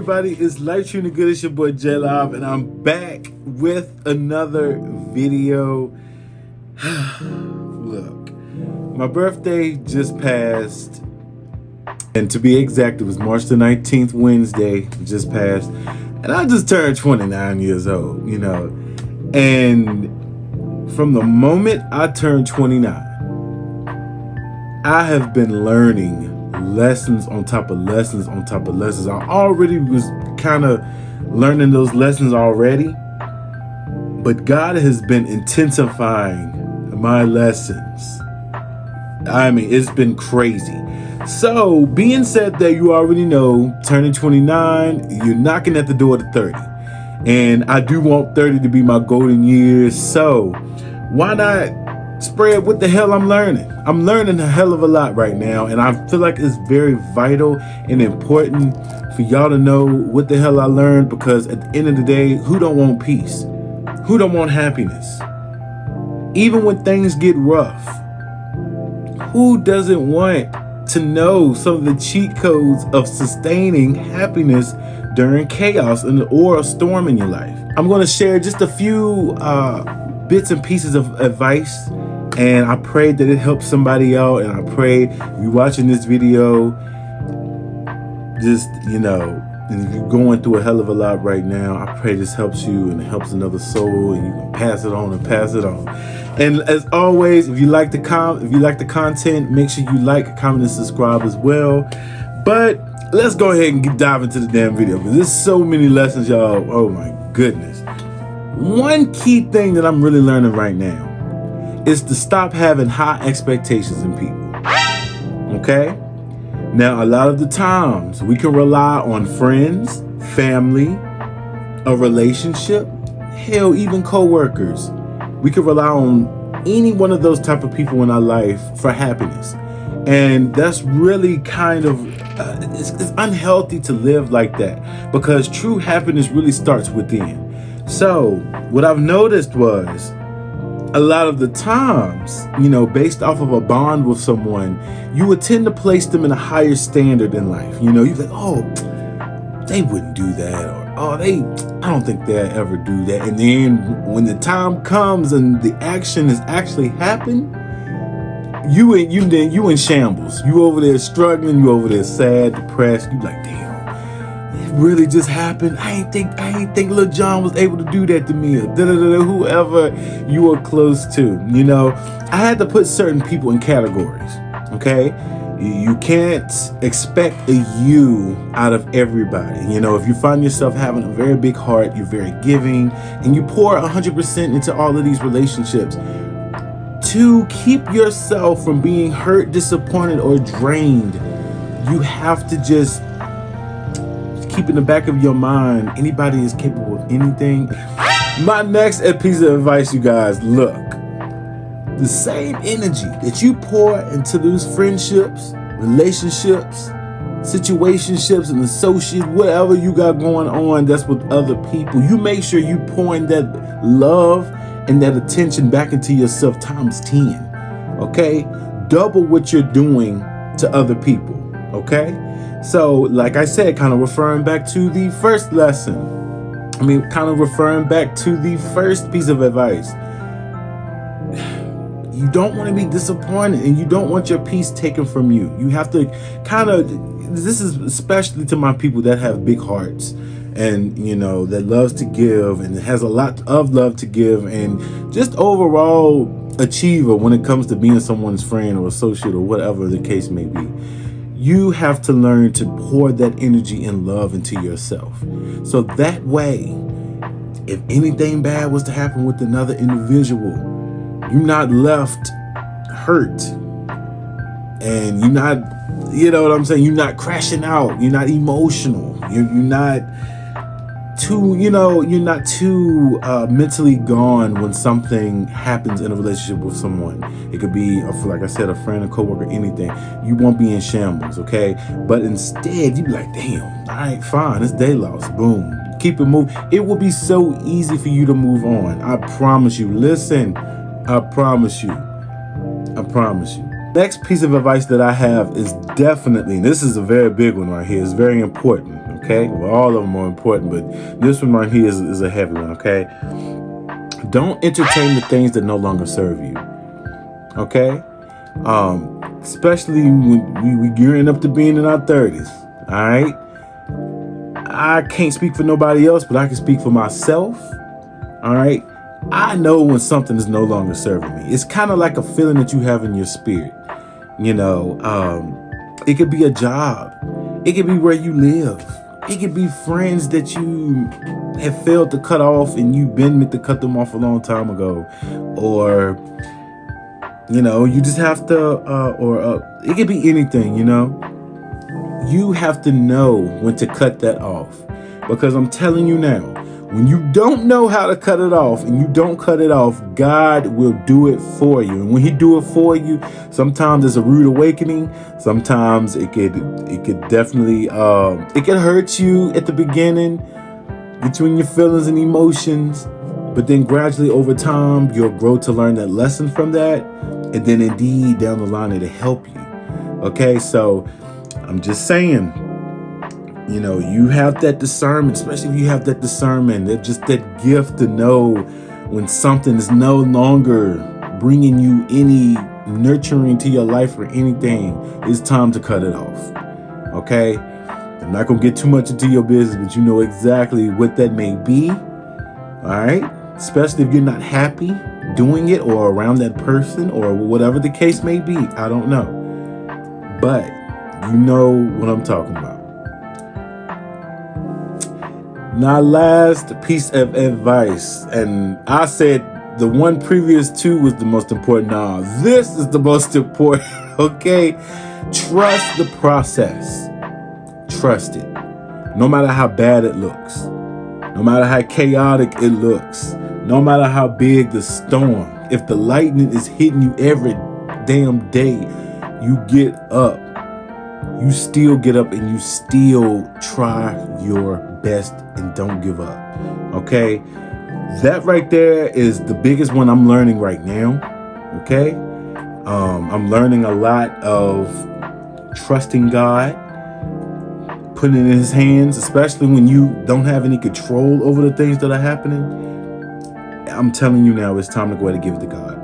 everybody? It's Life Treating Good. It's your boy J Live, and I'm back with another video. Look, my birthday just passed, and to be exact, it was March the 19th, Wednesday, just passed, and I just turned 29 years old, you know. And from the moment I turned 29, I have been learning lessons on top of lessons on top of lessons. I already was kind of learning those lessons already, but God has been intensifying my lessons. I mean, it's been crazy. So, being said that, you already know, turning 29, you're knocking at the door to 30. And I do want 30 to be my golden years. So, why not spread what the hell I'm learning? I'm learning a hell of a lot right now, and I feel like it's very vital and important for y'all to know what the hell I learned, because at the end of the day, who don't want peace? Who don't want happiness? Even when things get rough, who doesn't want to know some of the cheat codes of sustaining happiness during chaos or a storm in your life? I'm going to share just a few bits and pieces of advice, and I pray that it helps somebody out. And I pray if you're watching this video, just, you know, and if you're going through a hell of a lot right now, I pray this helps you and it helps another soul, and you can pass it on and pass it on. And as always, if you like the content, make sure you like, comment, and subscribe as well. But let's go ahead and dive into the damn video, because there's so many lessons, y'all. Oh my goodness. One key thing that I'm really learning right now is to stop having high expectations in people. Okay? Now, a lot of the times we can rely on friends, family, a relationship, hell, even co-workers. We can rely on any one of those type of people in our life for happiness. And that's really kind of, it's unhealthy to live like that, because true happiness really starts within. So what I've noticed was, a lot of the times, you know, based off of a bond with someone, you would tend to place them in a higher standard in life. You know, you're like, oh, they wouldn't do that, or oh, I don't think they'll ever do that. And then when the time comes and the action has actually happened, you in shambles. You over there struggling. You over there sad, depressed. You like, damn, it really just happened. I ain't think Lil John was able to do that to me, or whoever you are close to. You know, I had to put certain people in categories. Okay, you can't expect a you out of everybody. You know, if you find yourself having a very big heart, you're very giving, and you pour 100% into all of these relationships, to keep yourself from being hurt, disappointed, or drained, you have to just keep in the back of your mind, anybody is capable of anything. My next piece of advice, you guys, look, the same energy that you pour into those friendships, relationships, situationships, and associates, whatever you got going on that's with other people, you make sure you pour in that love and that attention back into yourself times 10. Okay? Double what you're doing to other people. Okay? So, like I said, kind of referring back to the first lesson. Kind of referring back to the first piece of advice. You don't want to be disappointed, and you don't want your peace taken from you. You have to kind of, this is especially to my people that have big hearts, and, you know, that loves to give and has a lot of love to give, and just overall achiever when it comes to being someone's friend or associate or whatever the case may be. You have to learn to pour that energy and love into yourself. So that way, if anything bad was to happen with another individual, you're not left hurt, and you're not, you know what I'm saying? You're not crashing out. You're not emotional. You're not too, you know, you're not too mentally gone when something happens in a relationship with someone. It could be, like I said, a friend, a coworker, anything. You won't be in shambles, okay? But instead, you be like, damn, all right, fine, it's day loss. Boom. Keep it moving. It will be so easy for you to move on. I promise you. Listen, I promise you. I promise you. Next piece of advice that I have is definitely, this is a very big one right here, it's very important, Okay, well, all of them are important, but this one right here is a heavy one. Okay, don't entertain the things that no longer serve you. Okay, especially when we gearing up to being in our 30s. All right, I can't speak for nobody else, but I can speak for myself. All right, I know when something is no longer serving me. It's kind of like a feeling that you have in your spirit. You know, it could be a job. It could be where you live. It could be friends that you have failed to cut off and you've been meant to cut them off a long time ago. Or, you know, you just have to, it could be anything, you know. You have to know when to cut that off. Because I'm telling you now, when you don't know how to cut it off and you don't cut it off, God will do it for you. And when he do it for you, sometimes it's a rude awakening. Sometimes it could definitely, it could hurt you at the beginning, get you in your feelings and emotions. But then gradually over time, you'll grow to learn that lesson from that. And then indeed down the line, it'll help you. Okay, so I'm just saying, you know, you have that discernment, especially if you have that discernment, that just that gift to know when something is no longer bringing you any nurturing to your life or anything. It's time to cut it off. Okay, I'm not gonna get too much into your business, but you know exactly what that may be. All right, especially if you're not happy doing it or around that person or whatever the case may be. I don't know, but you know what I'm talking about. Now, last piece of advice, and I said the one previous to was the most important. Now, this is the most important, okay? Trust the process. Trust it. No matter how bad it looks, no matter how chaotic it looks, no matter how big the storm, if the lightning is hitting you every damn day, you get up. You still get up and you still try your best and don't give up. Okay? That right there is the biggest one I'm learning right now. Okay? I'm learning a lot of trusting God, putting it in his hands, especially when you don't have any control over the things that are happening. I'm telling you now, it's time to go ahead and give it to God.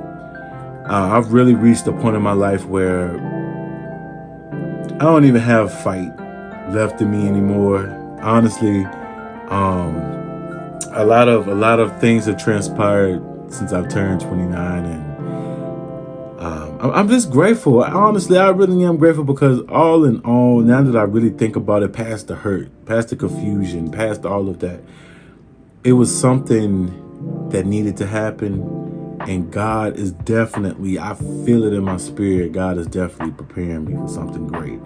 I've really reached a point in my life where I don't even have fight left in me anymore. Honestly, a lot of things have transpired since I've turned 29, and I'm just grateful. Honestly, I really am grateful because all in all, now that I really think about it, past the hurt, past the confusion, past all of that, it was something that needed to happen. And God is definitely, I feel it in my spirit, God is definitely preparing me for something great.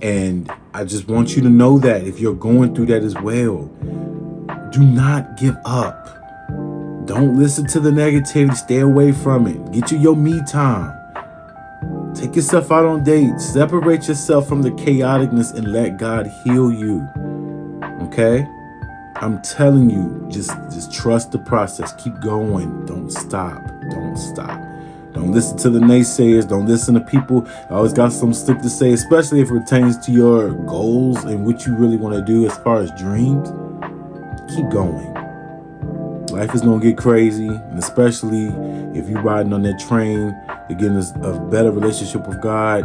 And I just want you to know that if you're going through that as well, do not give up. Don't listen to the negativity. Stay away from it. Get you your me time. Take yourself out on dates. Separate yourself from the chaoticness and let God heal you. Okay? I'm telling you, just trust the process. Keep going. Don't stop. Don't stop. Don't listen to the naysayers. Don't listen to people that always got some slick to say, especially if it pertains to your goals and what you really want to do as far as dreams. Keep going. Life is going to get crazy, and especially if you're riding on that train to get a better relationship with God,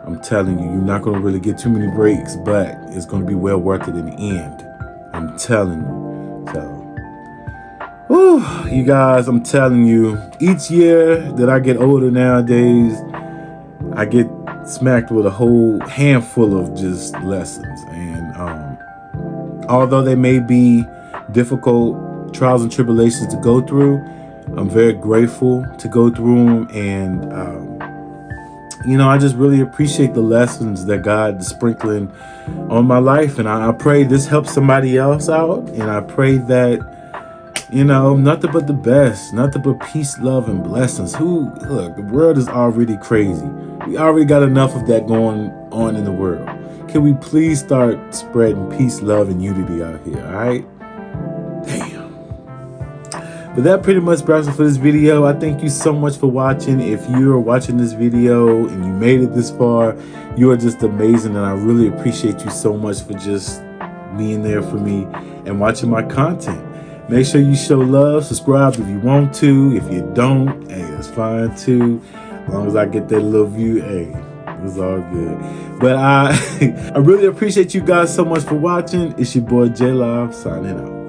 I'm telling you, you're not going to really get too many breaks, but it's going to be well worth it in the end. I'm telling you. So, you guys, I'm telling you, each year that I get older nowadays, I get smacked with a whole handful of just lessons. And although they may be difficult trials and tribulations to go through, I'm very grateful to go through them. And, I just really appreciate the lessons that God is sprinkling on my life. And I pray this helps somebody else out. And I pray that, nothing but the best, nothing but peace, love, and blessings. Look, the world is already crazy. We already got enough of that going on in the world. Can we please start spreading peace, love, and unity out here, all right? Damn. But that pretty much wraps it for this video. I thank you so much for watching. If you're watching this video and you made it this far, you are just amazing. And I really appreciate you so much for just being there for me and watching my content. Make sure you show love, subscribe if you want to. If you don't, hey, it's fine too. As long as I get that little view, hey, it's all good. But I really appreciate you guys so much for watching. It's your boy J Live signing out.